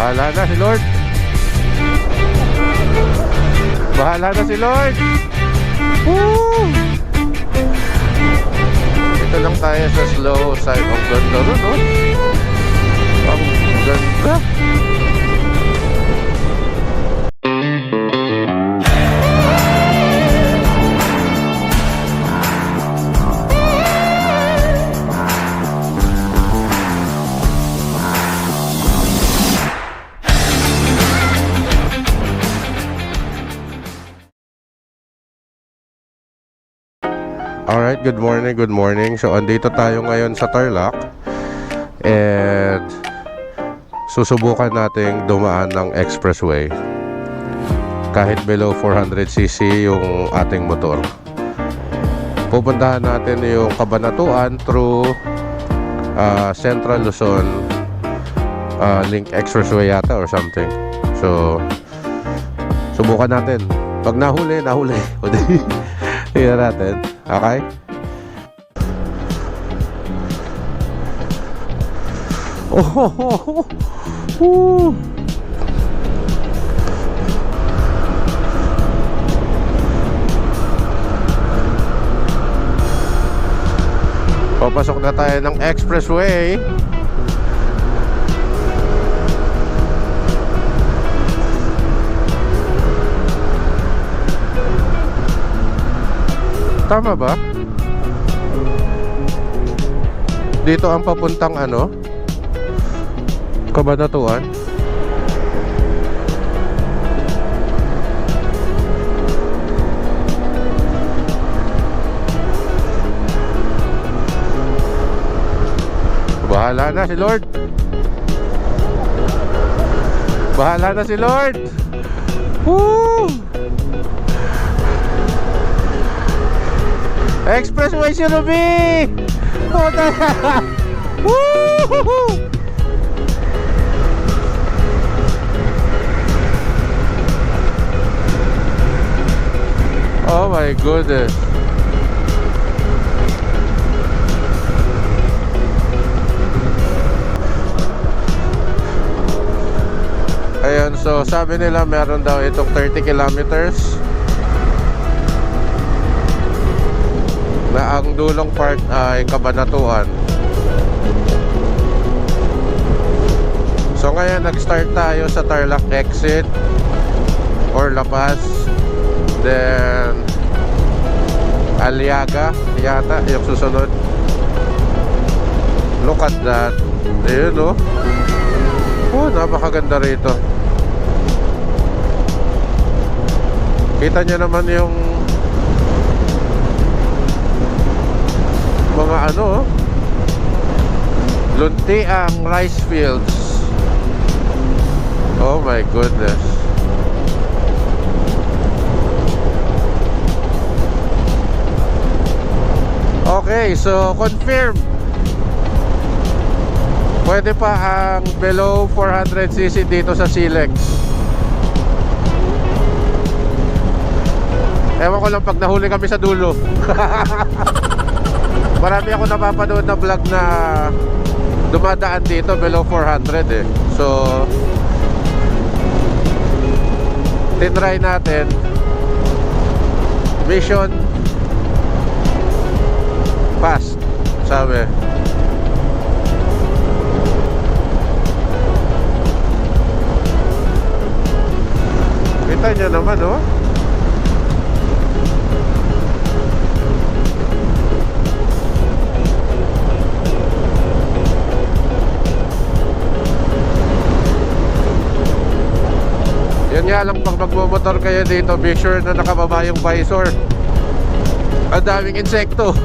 Bahala na si Lord. Bahala na si Lord. Woo! Ito lang tayo sa slow side. Ang ganda rin, no? Ang ganda. Alright, good morning. So, andito tayo ngayon sa Tarlac. And susubukan nating dumaan ng expressway kahit below 400cc yung ating motor. Pupuntahan natin yung Cabanatuan through Central Luzon Link Expressway yata or something. So, subukan natin. Pag nahuli. Tingnan natin. Okay? Oh. Papasok na tayo ng expressway. Tama ba? Dito ang papuntang ano? Cabanatuan. Bahala na si Lord. Bahala na si Lord. Woo! Expressway si Ruby! Oh, woo! Oh my goodness. Ayan, so sabi nila meron daw itong 30 kilometers na ang dulong part ay Cabanatuan. So ngayon nag-start tayo sa Tarlac exit or La Paz, then Aliaga yata yung susunod. Look at that. Ayun, no? Oh, napakaganda rito. Kita nyo naman yung mga ano, lunti ang rice fields. Oh my goodness. Okay, so confirm. Pwede pa ang below 400cc dito sa Silex. Ewan ko lang pag nahuli kami sa dulo. Marami ako napapanood na vlog na dumadaan dito below 400 eh. So tinry natin. Mission fast, sabi. Kita nyo naman, oh. Yan nga lang, pag magmumotor kayo dito, be sure na nakababa yung visor. Ang daming insekto.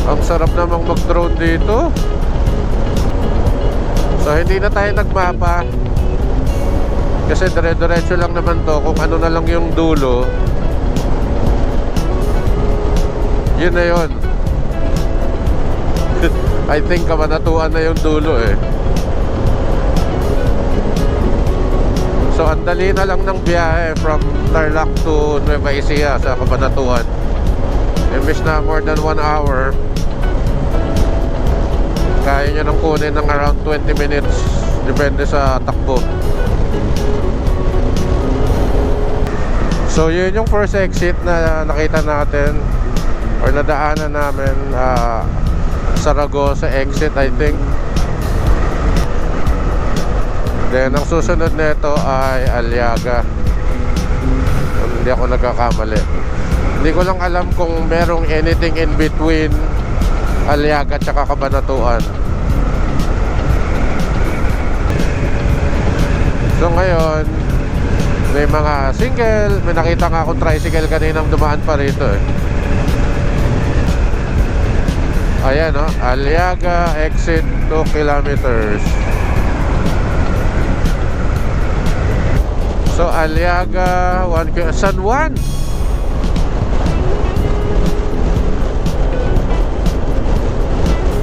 Ang sarap namang mag-drone dito. So hindi na tayo nagmapa kasi dire-diretso lang naman to. Kung ano na lang yung dulo, yun na yun. I think Cabanatuan na yung dulo eh. So ang dali na lang ng biyahe from Tarlac to Nueva Ecija sa Cabanatuan. Imbis na more than 1 hour, Kaya nyo nang kunin ng around 20 minutes. Depende sa takbo. So yun yung first exit na nakita natin or nadaanan namin, Saragossa exit I think. Then ang susunod nito ay Aliaga, hindi ako nagkakamali. Hindi ko lang alam kung merong anything in between Aliaga at saka Cabanatuan. So ngayon may mga single, may nakita nga akong tricycle kaninang dumaan pa rito eh. Ayan o, Aliaga exit 2 kilometers. So Aliaga 1 San Juan.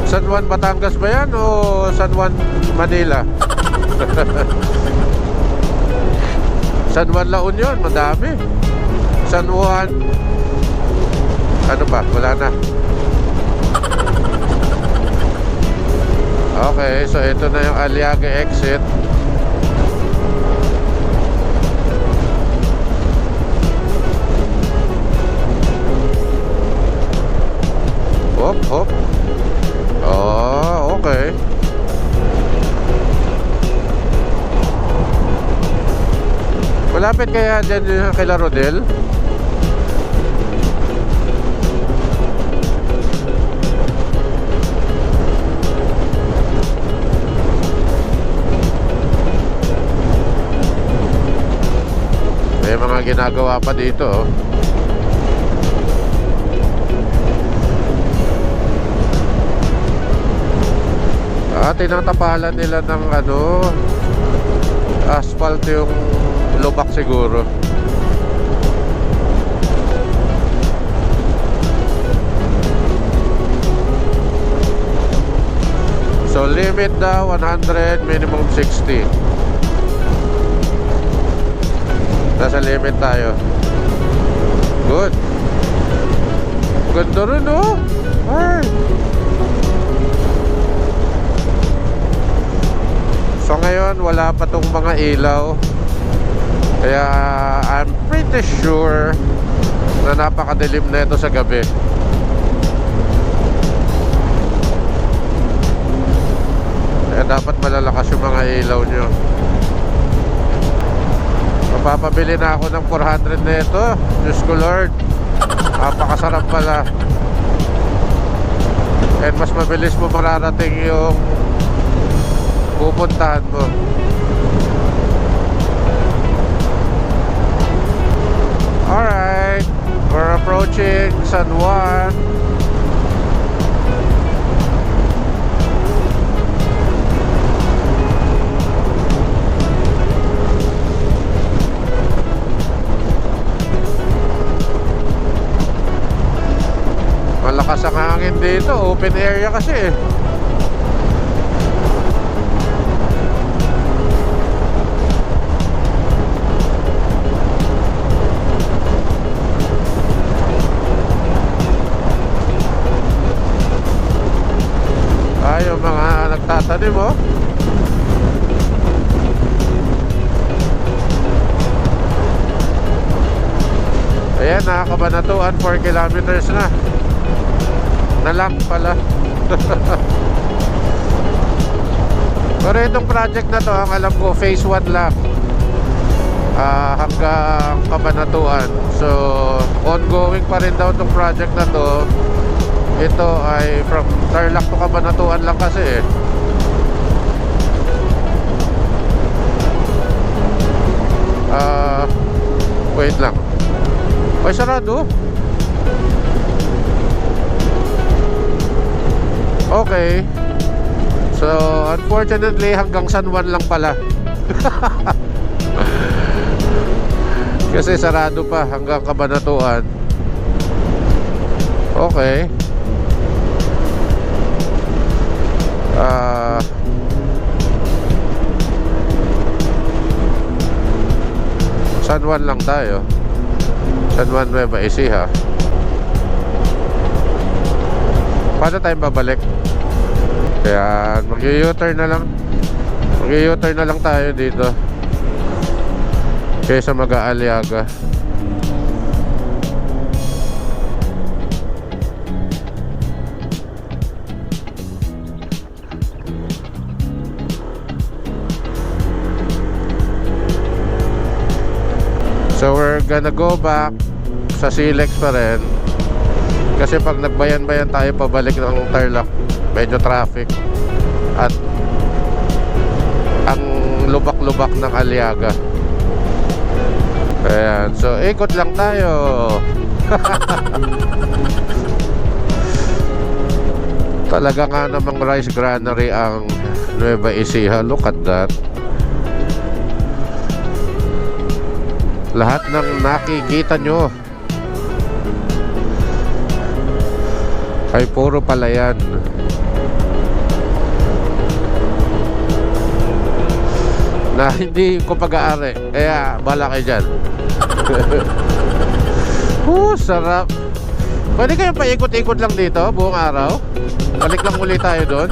San Juan Batangas ba yan o San Juan Manila? San Juan La Union, madami. San Juan, ano ba? Wala na. Okay, so ito na yung Aliaga exit. Hop, hop. Oh, okay. Malapit kaya dyan kay Rodel? May mga ginagawa pa dito oh. Tinatapalan nila ng ano, asphalt yung lubak siguro. So limit daw 100, minimum 60. Nasa limit tayo. Good. Ganda rin oh. Ay. So ngayon wala pa tong mga ilaw. Kaya I'm pretty sure na napakadilim na ito sa gabi. Kaya dapat malalakas yung mga ilaw nyo. Mapapabili na ako ng 400 na ito. Diyos ko Lord, napakasarap pala. And mas mabilis mo mararating yung pupuntahan mo. Alright, we're approaching San Juan. Malakas ang hangin dito, open area kasi eh. Yung mga nagtatanim oh. Ayan, Cabanatuan 4 kilometers na. Nalang pala. Pero itong project na to, ang alam ko phase 1 lang, hanggang Cabanatuan. So ongoing pa rin daw itong project na to. Ito ay from Tarlac to Cabanatuan lang kasi eh. Wait lang. Ay, sarado. Okay. So unfortunately hanggang San Juan lang pala. Kasi sarado pa hanggang Cabanatuan. Okay. San Juan lang tayo. San Juan Nueva Ecija. Paano tayo babalik? Kaya mag-u-turn na lang. Mag-u-turn na lang tayo dito kaysa mag-Aliaga. So we're gonna go back sa Silex pa rin. Kasi pag nagbayan-bayan tayo pabalik ng Tarlac, medyo traffic. At ang lubak-lubak ng Aliaga. Ayan, so ikot lang tayo. Talaga nga namang rice granary ang Nueva Ecija. Look at that. Lahat ng nakikita nyo ay puro palayan. Na hindi ko pag-aari. Kaya bala kayo dyan. Sarap. Pwede kayong paikot-ikot lang dito buong araw. Balik lang ulit tayo doon.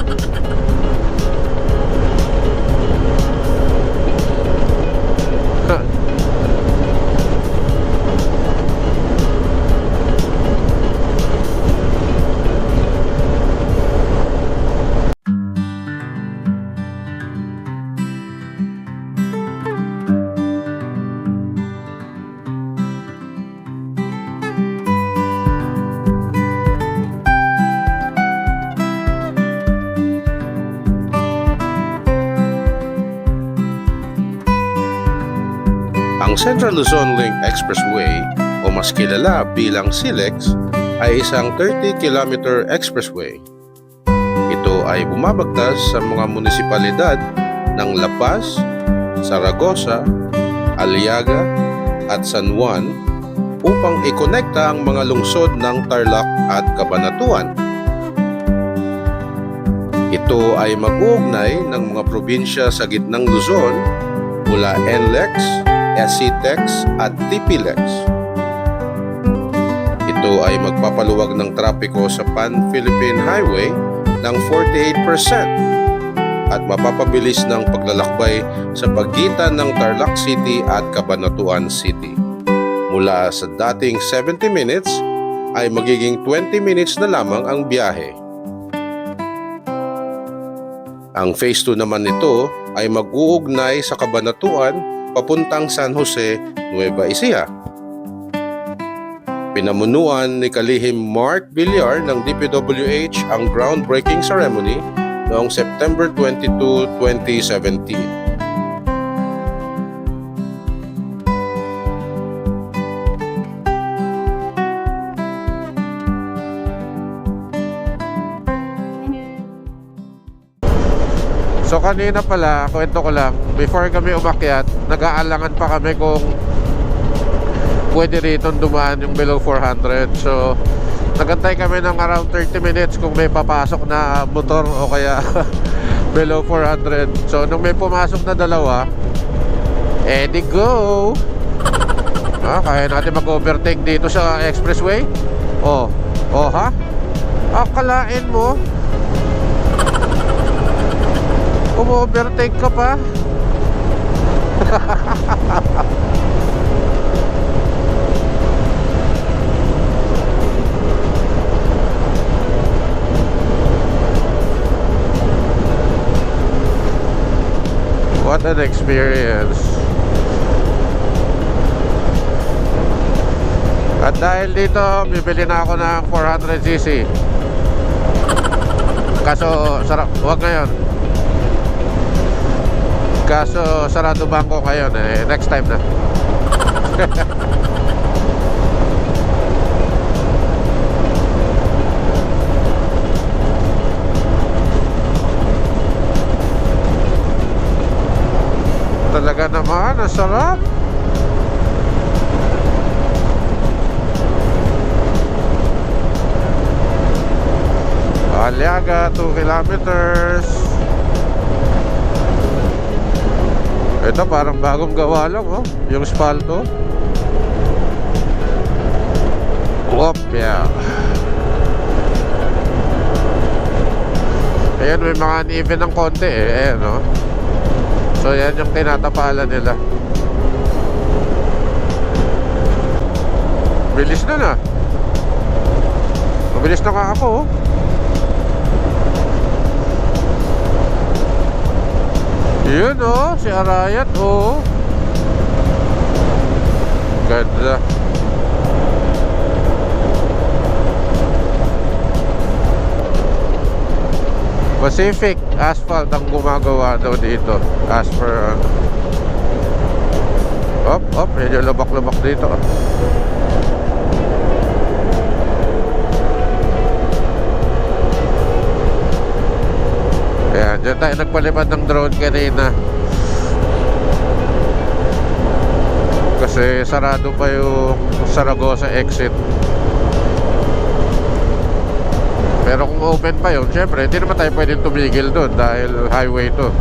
Ang Central Luzon Link Expressway o mas kilala bilang SLEX ay isang 30-kilometer expressway. Ito ay bumabagtas sa mga munisipalidad ng La Paz, Zaragoza, Aliaga at San Juan upang ikonekta ang mga lungsod ng Tarlac at Cabanatuan. Ito ay mag-uugnay ng mga probinsya sa gitnang Luzon mula NLEX, SCTEX at TPLEX. Ito ay magpapaluwag ng trapiko sa Pan-Philippine Highway ng 48% at mapapabilis ng paglalakbay sa pagitan ng Tarlac City at Cabanatuan City. Mula sa dating 70 minutes ay magiging 20 minutes na lamang ang biyahe. Ang Phase 2 naman nito ay mag-uugnay sa Cabanatuan papuntang San Jose, Nueva Ecija. Pinamunuan ni Kalihim Mark Villar ng DPWH ang groundbreaking ceremony noong September 22, 2017. So kanina pala, kwento ko lang, before kami umakyat, nag-aalangan pa kami kung pwede rito dumaan yung below 400. So nagantay kami ng around 30 minutes kung may papasok na motor o kaya below 400. So nung may pumasok na dalawa, edi go! Kaya natin mag-overtake dito sa expressway. Oh ha? Akalain mo overtake ka pa. What an experience. At dahil dito, bibili na ako ng 400cc. Kaso, sarap. Huwag ngayon. Kaso sarado bangko ngayon next time na. Talaga naman, ang sarap. Aliaga, 2 kilometers. Ito parang bagong gawa lang, oh, yung espalto. Whoop, yeah. Ayan, may mga uneven ng konti eh. Ayan, no? So, yan yung tinatapalan nila. Bilis na. Mabilis na nga ako, oh. Yun, oh. Si Arayat, oh. Ganda. Pacific Asphalt ang gumagawa daw dito as per medyo lubak-lubak dito. Ayan, dyan tayo nagpalipad ng drone kanina kasi sarado pa yung Saragossa exit. Pero kung open pa yun, syempre hindi naman tayo pwedeng tumigil doon dahil highway to.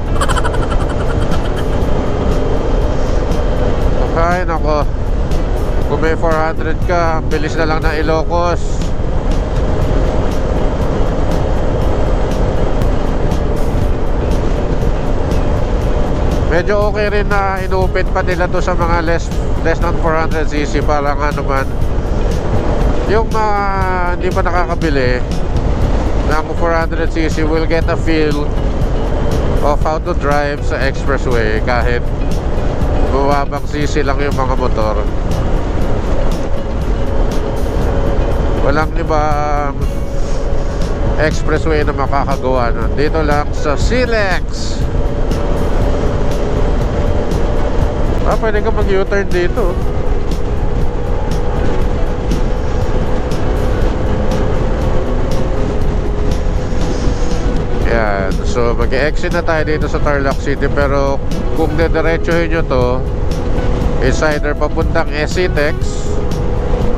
Ay nako, kung may 400 ka, bilis na lang ng Ilocos. Medyo okay rin na inopen pa nila to sa mga less than 400cc para nga naman yung hindi pa nakakabili ng 400cc will get a feel of how to drive sa expressway kahit bumabang cc lang yung mga motor. Walang ibang expressway na makakagawa nun. Dito lang sa SILEX. Pwede ka mag U-turn dito. Yan. So mag-exit na tayo dito sa Tarlac City. Pero kung dediretsuhin nyo to, is either papuntang SCTEX,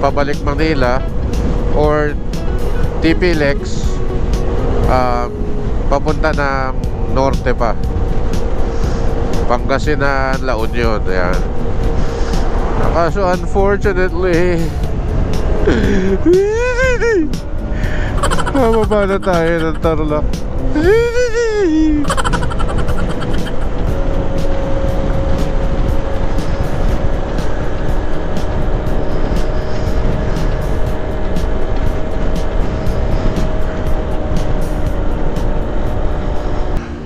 pabalik Manila, or TPLEX, papunta ng norte pa, Pangasinan, La Union. Ayan. Kaso unfortunately mababa na tayo ng Tarlac.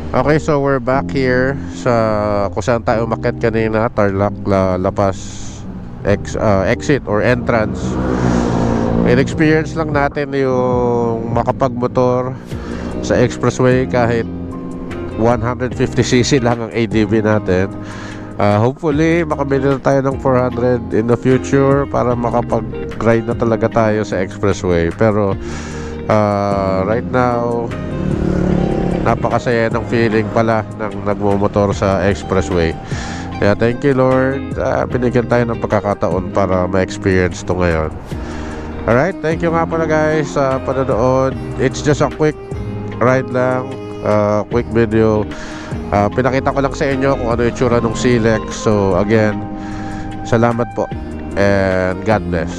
Okay, so we're back here sa kung saan tayo umakyat kanina, Tarlac, La Paz exit or entrance. In-experience lang natin yung makapagmotor sa expressway kahit 150cc lang ang ADB natin. Hopefully makabili na tayo ng 400 in the future para makapag-ride na talaga tayo sa expressway. Pero right now napakasaya ng feeling pala ng nagmumotor sa expressway. Kaya thank you Lord, binigyan tayo ng pagkakataon para ma-experience to ngayon. Alright, thank you nga pala guys sa panonood. It's just a quick ride lang, quick video. Pinakita ko lang sa inyo kung ano yung tsura ng SILEX. So again, salamat po and God bless.